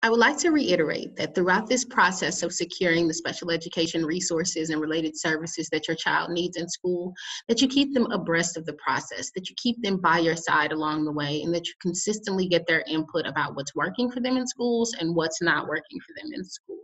I would like to reiterate that throughout this process of securing the special education resources and related services that your child needs in school, that you keep them abreast of the process, that you keep them by your side along the way, and that you consistently get their input about what's working for them in schools and what's not working for them in schools.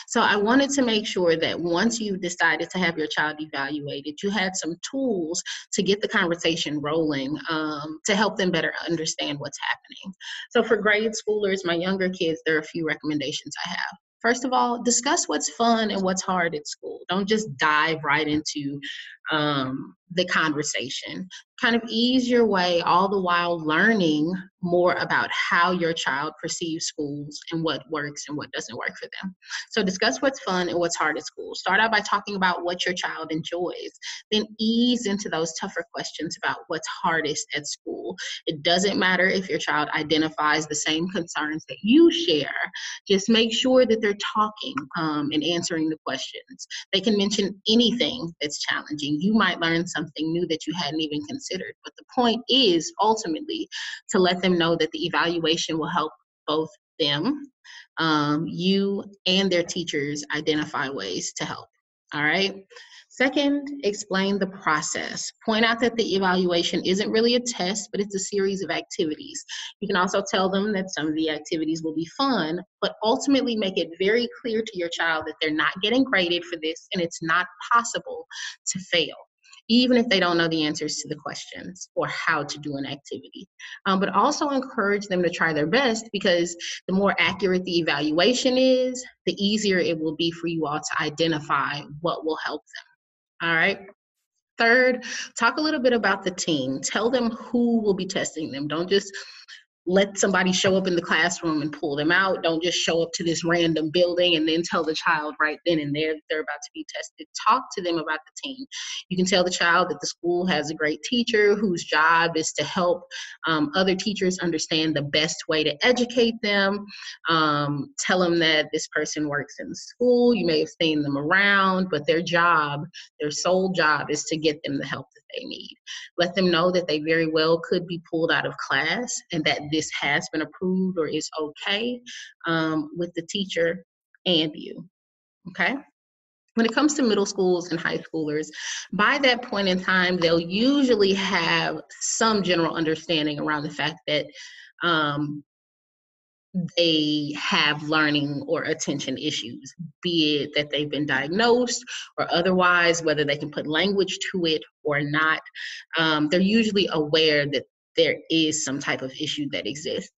So I wanted to make sure that once you decided to have your child evaluated, you had some tools to get the conversation rolling, to help them better understand what's happening. So for grade schoolers, my younger kids, there are a few recommendations I have. First of all, discuss what's fun and what's hard at school. Don't just dive right into the conversation. Kind of ease your way all the while learning more about how your child perceives schools and what works and what doesn't work for them. So discuss what's fun and what's hard at school. Start out by talking about what your child enjoys. Then ease into those tougher questions about what's hardest at school. It doesn't matter if your child identifies the same concerns that you share. Just make sure that they're talking and answering the questions. They can mention anything that's challenging. You might learn something new that you hadn't even considered. But the point is ultimately to let them know that the evaluation will help both them, you, and their teachers identify ways to help. All right. Second, explain the process. Point out that the evaluation isn't really a test, but it's a series of activities. You can also tell them that some of the activities will be fun, but ultimately make it very clear to your child that they're not getting graded for this and it's not possible to fail, even if they don't know the answers to the questions or how to do an activity. But also encourage them to try their best, because the more accurate the evaluation is, the easier it will be for you all to identify what will help them. All right. Third, talk a little bit about the team. Tell them who will be testing them. Don't just let somebody show up in the classroom and pull them out. Don't just show up to this random building and then tell the child right then and there that they're about to be tested. Talk to them about the team. You can tell the child that the school has a great teacher whose job is to help other teachers understand the best way to educate them. Tell them that this person works in the school. You may have seen them around, but their job, their sole job, is to get them the help that they need. Let them know that they very well could be pulled out of class and that this has been approved or is okay with the teacher and you, okay? When it comes to middle schools and high schoolers, by that point in time, they'll usually have some general understanding around the fact that they have learning or attention issues, be it that they've been diagnosed or otherwise, whether they can put language to it or not. They're usually aware that there is some type of issue that exists.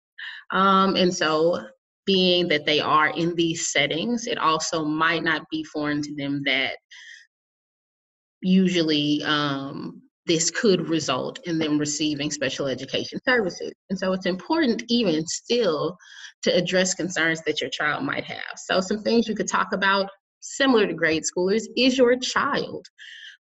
And so being that they are in these settings, it also might not be foreign to them that usually this could result in them receiving special education services. And so it's important even still to address concerns that your child might have. So some things you could talk about similar to grade schoolers is your child.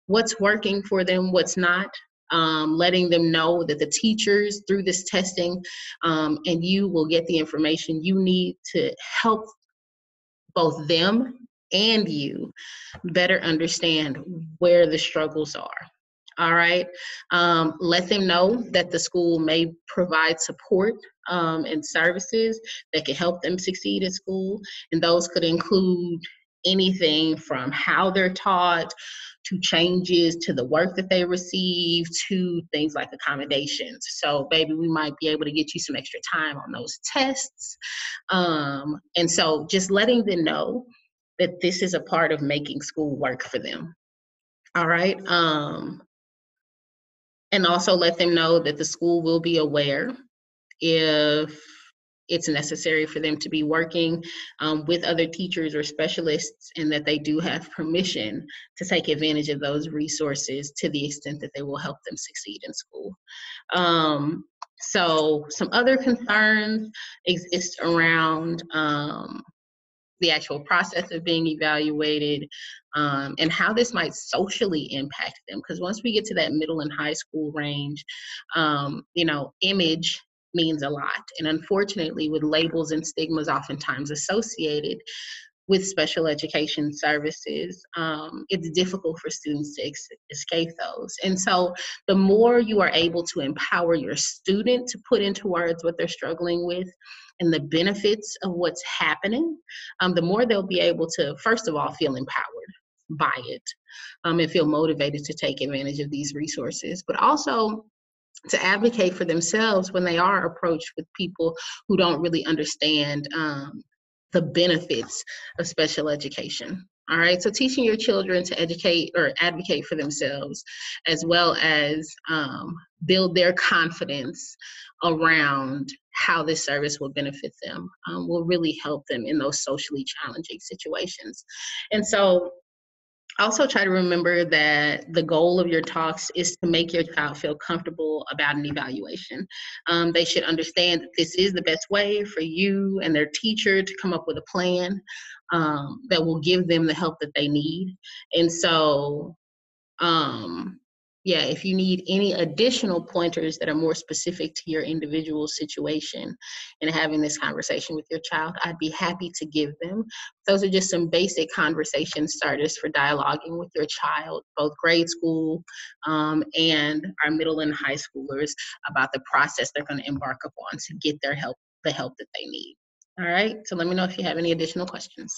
What's working for them, what's not. Letting them know that the teachers through this testing and you will get the information you need to help both them and you better understand where the struggles are. All right. Let them know that the school may provide support and services that can help them succeed at school. And those could include anything from how they're taught to changes to the work that they receive to things like accommodations. So maybe we might be able to get you some extra time on those tests. And so just letting them know that this is a part of making school work for them. All right. And also let them know that the school will be aware if it's necessary for them to be working with other teachers or specialists, and that they do have permission to take advantage of those resources to the extent that they will help them succeed in school. So some other concerns exist around the actual process of being evaluated, and how this might socially impact them. Because once we get to that middle and high school range, image means a lot. And unfortunately, with labels and stigmas oftentimes associated, with special education services, it's difficult for students to escape those. And so the more you are able to empower your student to put into words what they're struggling with and the benefits of what's happening, the more they'll be able to, first of all, feel empowered by it, and feel motivated to take advantage of these resources, but also to advocate for themselves when they are approached with people who don't really understand the benefits of special education. All right, so teaching your children to educate or advocate for themselves, as well as build their confidence around how this service will benefit them, will really help them in those socially challenging situations. And so also try to remember that the goal of your talks is to make your child feel comfortable about an evaluation. They should understand that this is the best way for you and their teacher to come up with a plan that will give them the help that they need. And so yeah, if you need any additional pointers that are more specific to your individual situation and having this conversation with your child, I'd be happy to give them. Those are just some basic conversation starters for dialoguing with your child, both grade school and our middle and high schoolers, about the process they're going to embark upon to get their help, the help that they need. All right, so let me know if you have any additional questions.